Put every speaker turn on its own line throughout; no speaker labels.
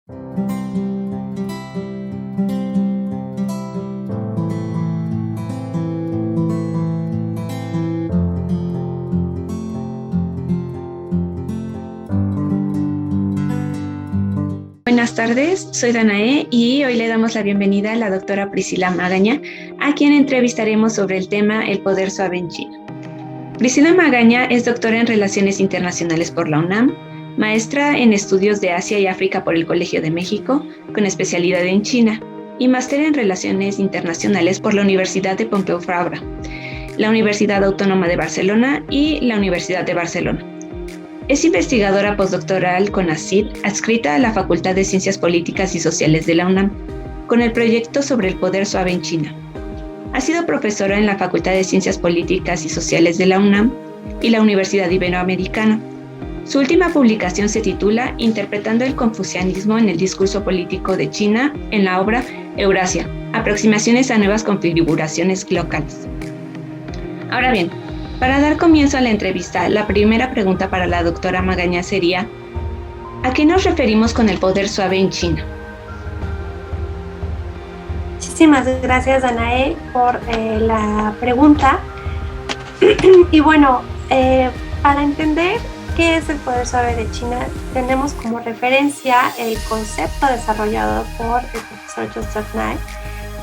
Buenas tardes, soy Danae y hoy le damos la bienvenida a la doctora Priscila Magaña, a quien entrevistaremos sobre el tema El poder suave en China. Priscila Magaña es doctora en Relaciones Internacionales por la UNAM, maestra en Estudios de Asia y África por el Colegio de México, con especialidad en China, y máster en Relaciones Internacionales por la Universidad de Pompeu Fabra, la Universidad Autónoma de Barcelona y la Universidad de Barcelona. Es investigadora postdoctoral CONACYT, adscrita a la Facultad de Ciencias Políticas y Sociales de la UNAM, con el proyecto sobre el poder suave en China. Ha sido profesora en la Facultad de Ciencias Políticas y Sociales de la UNAM y la Universidad Iberoamericana. Su última publicación se titula Interpretando el confucianismo en el discurso político de China en la obra Eurasia, aproximaciones a nuevas configuraciones locales. Ahora bien, para dar comienzo a la entrevista, la primera pregunta para la doctora Magaña sería, ¿a qué nos referimos con el poder suave en China?
Muchísimas gracias, Danae, por la pregunta. Y bueno, para entender qué es el poder suave de China, tenemos como referencia el concepto desarrollado por el profesor Joseph Nye,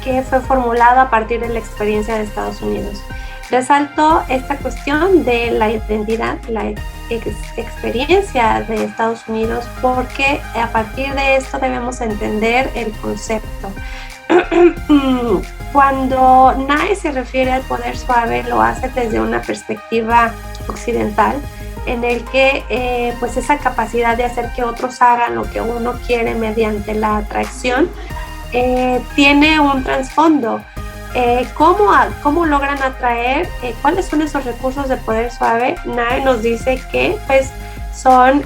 que fue formulado a partir de la experiencia de Estados Unidos. Resalto esta cuestión de la identidad, la experiencia de Estados Unidos, porque a partir de esto debemos entender el concepto. Cuando Nye se refiere al poder suave, lo hace desde una perspectiva occidental, en el que pues esa capacidad de hacer que otros hagan lo que uno quiere mediante la atracción tiene un trasfondo. ¿Cómo logran atraer? ¿Cuáles son esos recursos de poder suave? Nye nos dice que pues, son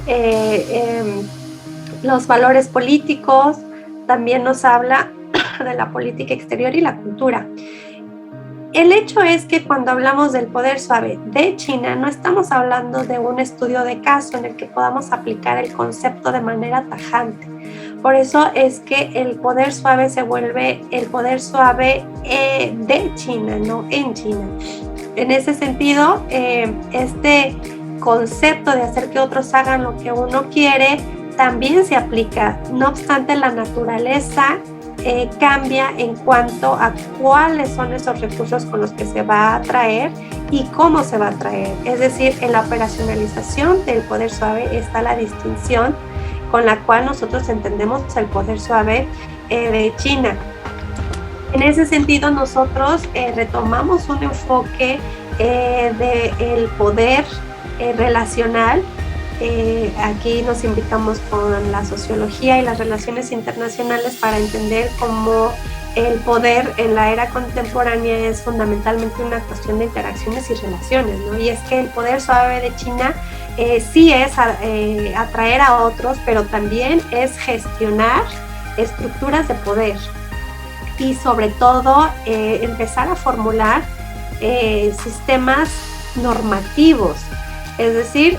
los valores políticos, también nos habla de la política exterior y la cultura. El hecho es que cuando hablamos del poder suave de China, no estamos hablando de un estudio de caso en el que podamos aplicar el concepto de manera tajante. Por eso es que el poder suave se vuelve el poder suave de China, no en China. En ese sentido, este concepto de hacer que otros hagan lo que uno quiere también se aplica. No obstante, la naturaleza cambia en cuanto a cuáles son esos recursos con los que se va a atraer y cómo se va a atraer. Es decir, en la operacionalización del poder suave está la distinción con la cual nosotros entendemos el poder suave de China. En ese sentido, nosotros retomamos un enfoque del poder relacional. Aquí nos invitamos con la sociología y las relaciones internacionales para entender cómo el poder en la era contemporánea es fundamentalmente una cuestión de interacciones y relaciones, ¿no? Y es que el poder suave de China sí es atraer a otros, pero también es gestionar estructuras de poder y sobre todo empezar a formular sistemas normativos. Es decir,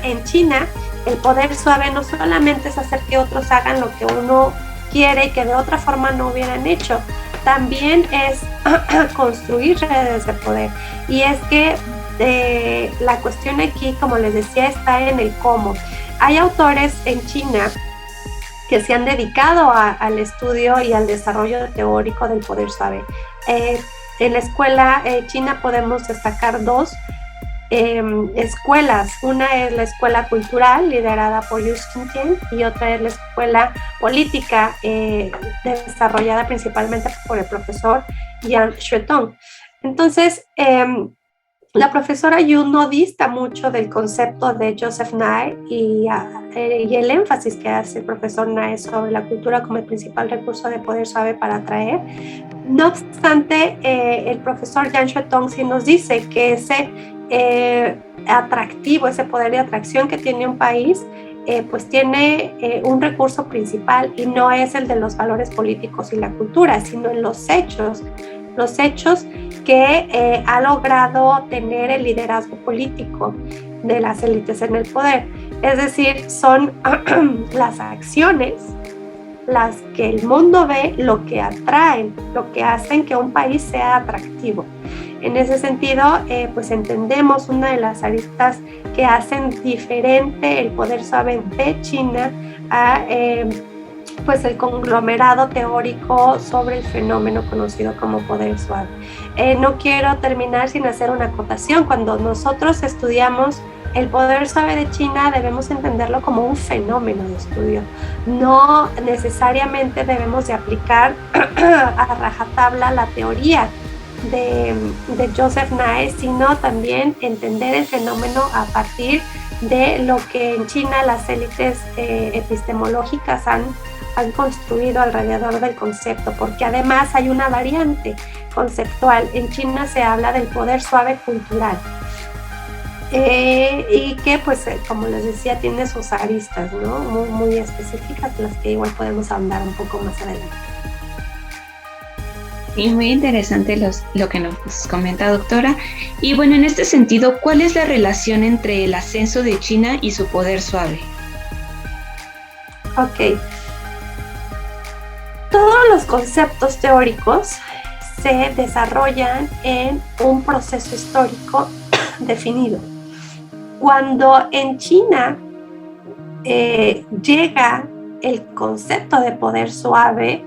en China el poder suave no solamente es hacer que otros hagan lo que uno quiere y que de otra forma no hubieran hecho, también es construir redes de poder. Y es que la cuestión aquí, como les decía, está en el cómo. Hay autores en China que se han dedicado al estudio y al desarrollo teórico del poder suave. En la escuela china podemos destacar dos escuelas. Una es la escuela cultural liderada por Yu Xintian y otra es la escuela política desarrollada principalmente por el profesor Yang Xuetong. Entonces, la profesora Yu no dista mucho del concepto de Joseph Nye y el énfasis que hace el profesor Nye sobre la cultura como el principal recurso de poder suave para atraer. No obstante, el profesor Yang Xuetong sí nos dice que ese atractivo, ese poder de atracción que tiene un país, pues tiene un recurso principal y no es el de los valores políticos y la cultura, sino en los hechos que ha logrado tener el liderazgo político de las élites en el poder. Es decir, son las acciones las que el mundo ve, lo que atraen, lo que hacen que un país sea atractivo. En ese sentido, pues entendemos una de las aristas que hacen diferente el poder suave de China a pues el conglomerado teórico sobre el fenómeno conocido como poder suave. No quiero terminar sin hacer una acotación. Cuando nosotros estudiamos el poder suave de China, debemos entenderlo como un fenómeno de estudio. No necesariamente debemos de aplicar a rajatabla la teoría de Joseph Nye, sino también entender el fenómeno a partir de lo que en China las élites epistemológicas han construido alrededor del concepto, porque además hay una variante conceptual. En China se habla del poder suave cultural, y que, pues, como les decía, tiene sus aristas, ¿no? Muy específicas, las que igual podemos ahondar un poco más adelante.
Y muy interesante lo que nos comenta, doctora. Y bueno, en este sentido, ¿cuál es la relación entre el ascenso de China y su poder suave?
Ok. Todos los conceptos teóricos se desarrollan en un proceso histórico definido. Cuando en China llega el concepto de poder suave,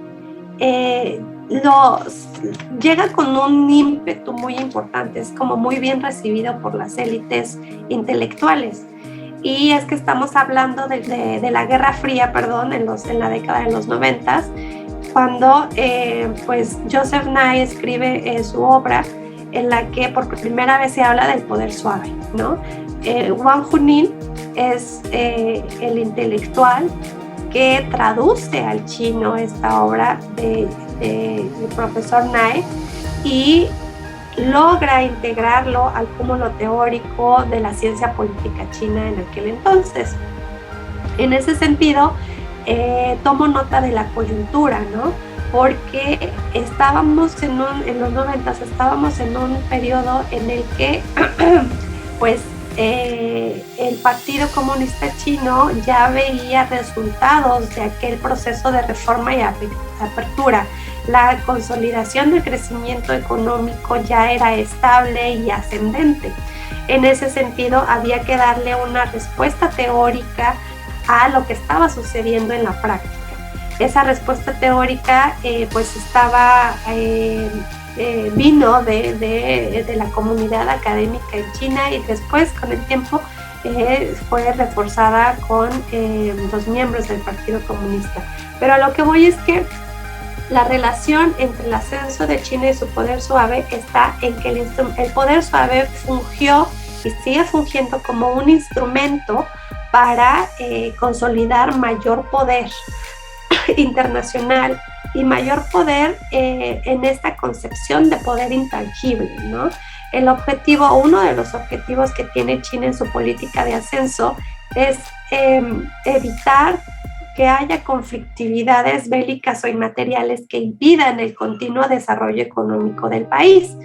llega con un ímpetu muy importante, es como muy bien recibido por las élites intelectuales. Y es que estamos hablando de la Guerra Fría, en la década de los 90, cuando pues Joseph Nye escribe su obra en la que por primera vez se habla del poder suave, ¿no? Wang Hunin es el intelectual que traduce al chino esta obra del profesor Nye y logra integrarlo al cúmulo teórico de la ciencia política china en aquel entonces. En ese sentido, tomo nota de la coyuntura, ¿no? Porque estábamos en los 90, estábamos en un periodo en el que pues el Partido Comunista Chino ya veía resultados de aquel proceso de reforma y apertura. La consolidación del crecimiento económico ya era estable y ascendente. En ese sentido, había que darle una respuesta teórica a lo que estaba sucediendo en la práctica. Esa respuesta teórica pues vino de la comunidad académica en China y después con el tiempo fue reforzada con los miembros del Partido Comunista. Pero a lo que voy es que la relación entre el ascenso de China y su poder suave está en que el poder suave fungió y sigue fungiendo como un instrumento para consolidar mayor poder internacional y mayor poder en esta concepción de poder intangible, ¿no? Uno de los objetivos que tiene China en su política de ascenso es evitar que haya conflictividades bélicas o inmateriales que impidan el continuo desarrollo económico del país.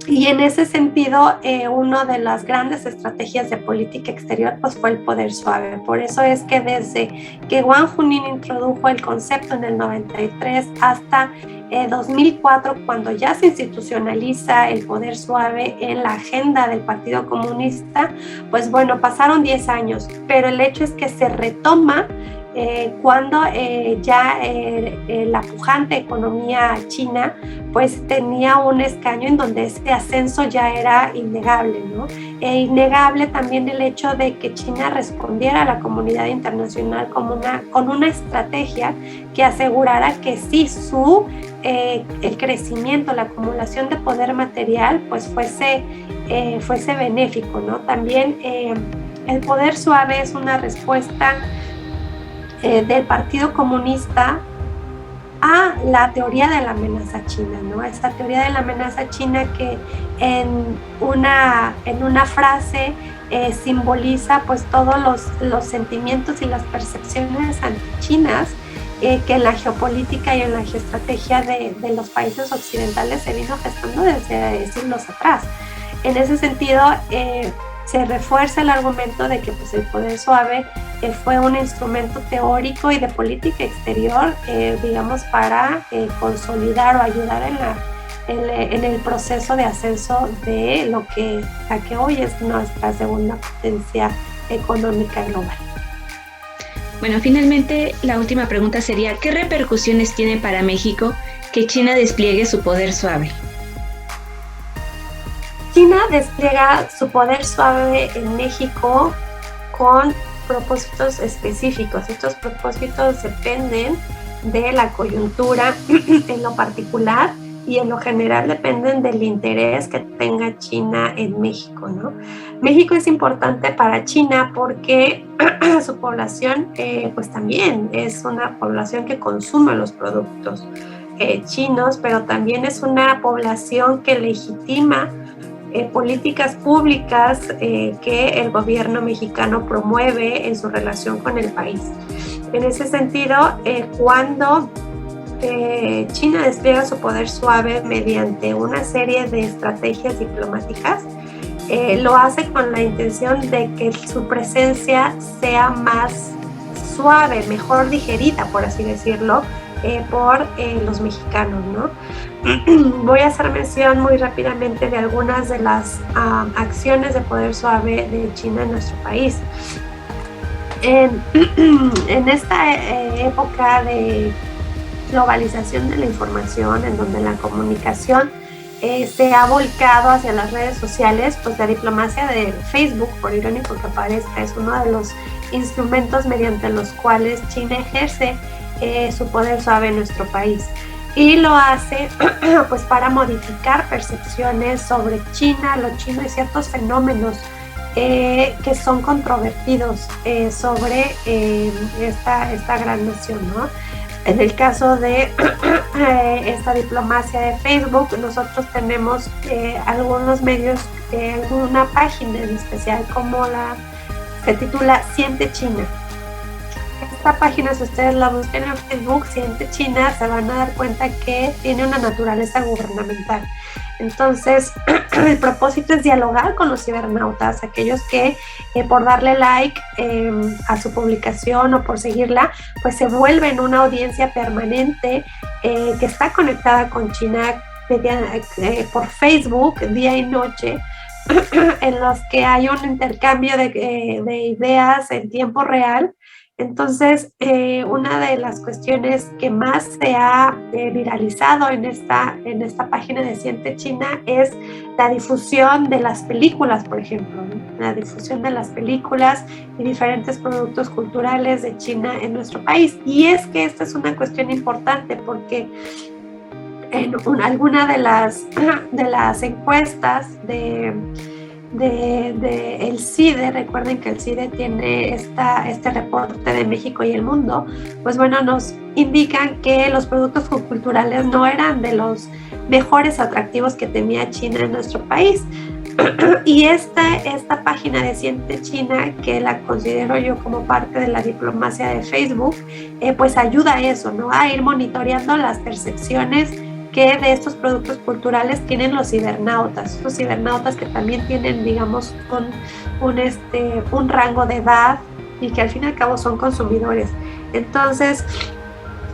Y en ese sentido, una de las grandes estrategias de política exterior pues, fue el poder suave. Por eso es que desde que Wang Hunin introdujo el concepto en el 93 hasta 2004, cuando ya se institucionaliza el poder suave en la agenda del Partido Comunista, pues bueno, pasaron 10 años, pero el hecho es que se retoma cuando ya la pujante economía china pues tenía un escaño en donde ese ascenso ya era innegable, ¿no? Innegable también el hecho de que China respondiera a la comunidad internacional con una estrategia que asegurara que sí el crecimiento, la acumulación de poder material pues fuese benéfico, ¿no? También el poder suave es una respuesta del Partido Comunista a la teoría de la amenaza china, ¿no? Esta teoría de la amenaza china que en una frase simboliza pues todos los sentimientos y las percepciones antichinas que en la geopolítica y en la geoestrategia de los países occidentales se vino gestando desde siglos atrás. En ese sentido, se refuerza el argumento de que pues, el poder suave fue un instrumento teórico y de política exterior, digamos, para consolidar o ayudar en el proceso de ascenso de la que hoy es nuestra segunda potencia económica global.
Bueno, finalmente la última pregunta sería, ¿qué repercusiones tiene para México que China despliegue su poder suave?
China despliega su poder suave en México con propósitos específicos. Estos propósitos dependen de la coyuntura en lo particular y en lo general dependen del interés que tenga China en México, ¿no? México es importante para China porque su población pues también es una población que consume los productos chinos, pero también es una población que legitima políticas públicas que el gobierno mexicano promueve en su relación con el país. En ese sentido, cuando China despliega su poder suave mediante una serie de estrategias diplomáticas, lo hace con la intención de que su presencia sea más suave, mejor digerida, por así decirlo, por los mexicanos, ¿no? Voy a hacer mención muy rápidamente de algunas de las acciones de poder suave de China en nuestro país. En esta época de globalización de la información, en donde la comunicación se ha volcado hacia las redes sociales, pues la diplomacia de Facebook, por irónico que parezca, es uno de los instrumentos mediante los cuales China ejerce su poder suave en nuestro país. Y lo hace pues para modificar percepciones sobre China, lo chino y ciertos fenómenos que son controvertidos sobre esta gran nación, ¿no? En el caso de esta diplomacia de Facebook, nosotros tenemos algunos medios, alguna página en especial como se titula Siente China. Esta página, si ustedes la buscan en Facebook, Siente China, se van a dar cuenta que tiene una naturaleza gubernamental. Entonces, el propósito es dialogar con los cibernautas, aquellos que por darle like a su publicación o por seguirla, pues se vuelven una audiencia permanente que está conectada con China por Facebook día y noche, en los que hay un intercambio de ideas en tiempo real. Entonces, una de las cuestiones que más se ha viralizado en esta página de Siente China es la difusión de las películas, por ejemplo, ¿no? La difusión de las películas y diferentes productos culturales de China en nuestro país. Y es que esta es una cuestión importante porque en alguna de las encuestas el CIDE, recuerden que el CIDE tiene este reporte de México y el mundo, pues bueno, nos indican que los productos culturales no eran de los mejores atractivos que tenía China en nuestro país. Y esta página de Siente China, que la considero yo como parte de la diplomacia de Facebook, pues ayuda a eso, ¿no? A ir monitoreando las percepciones que de estos productos culturales tienen los cibernautas que también tienen, digamos, un rango de edad y que al fin y al cabo son consumidores. Entonces,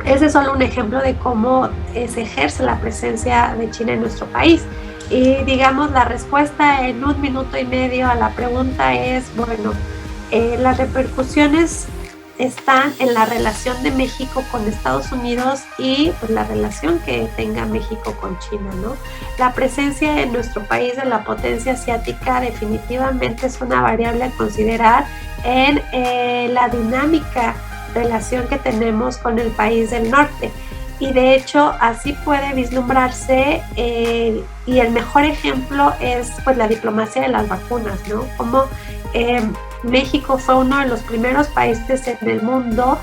ese es solo un ejemplo de cómo se ejerce la presencia de China en nuestro país. Y digamos, la respuesta en 1 minuto y medio a la pregunta es, bueno, las repercusiones están en la relación de México con Estados Unidos y pues, la relación que tenga México con China, ¿no? La presencia en nuestro país de la potencia asiática definitivamente es una variable a considerar en la dinámica relación que tenemos con el país del norte. Y de hecho así puede vislumbrarse y el mejor ejemplo es pues la diplomacia de las vacunas, ¿no? Como México fue uno de los primeros países en el mundo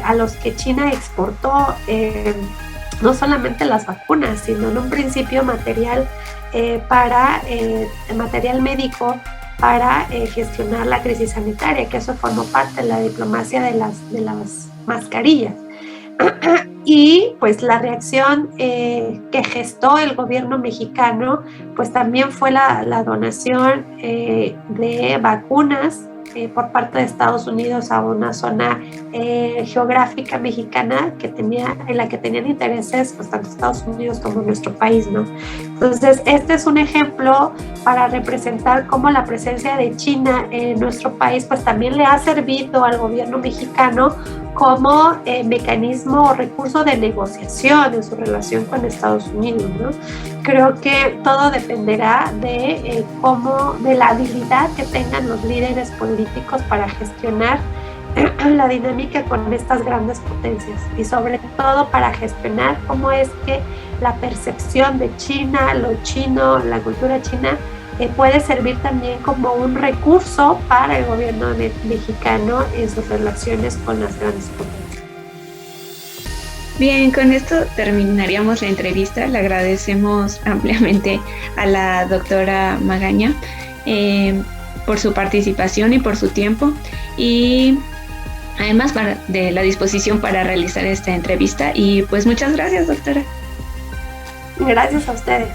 a los que China exportó no solamente las vacunas, sino en un principio material material médico para gestionar la crisis sanitaria, que eso formó parte de la diplomacia de las mascarillas. Y pues la reacción que gestó el gobierno mexicano pues también fue la donación de vacunas por parte de Estados Unidos a una zona geográfica mexicana en la que tenían intereses pues, tanto Estados Unidos como nuestro país, ¿no? Entonces, este es un ejemplo para representar cómo la presencia de China en nuestro país pues también le ha servido al gobierno mexicano como mecanismo o recurso de negociación en su relación con Estados Unidos, ¿no? Creo que todo dependerá de de la habilidad que tengan los líderes políticos para gestionar la dinámica con estas grandes potencias y sobre todo para gestionar cómo es que la percepción de China, lo chino, la cultura china puede servir también como un recurso para el gobierno mexicano en sus relaciones con las grandes potencias.
Bien, con esto terminaríamos la entrevista. Le agradecemos ampliamente a la doctora Magaña por su participación y por su tiempo, y además de la disposición para realizar esta entrevista. Y pues muchas gracias, doctora.
Gracias a ustedes.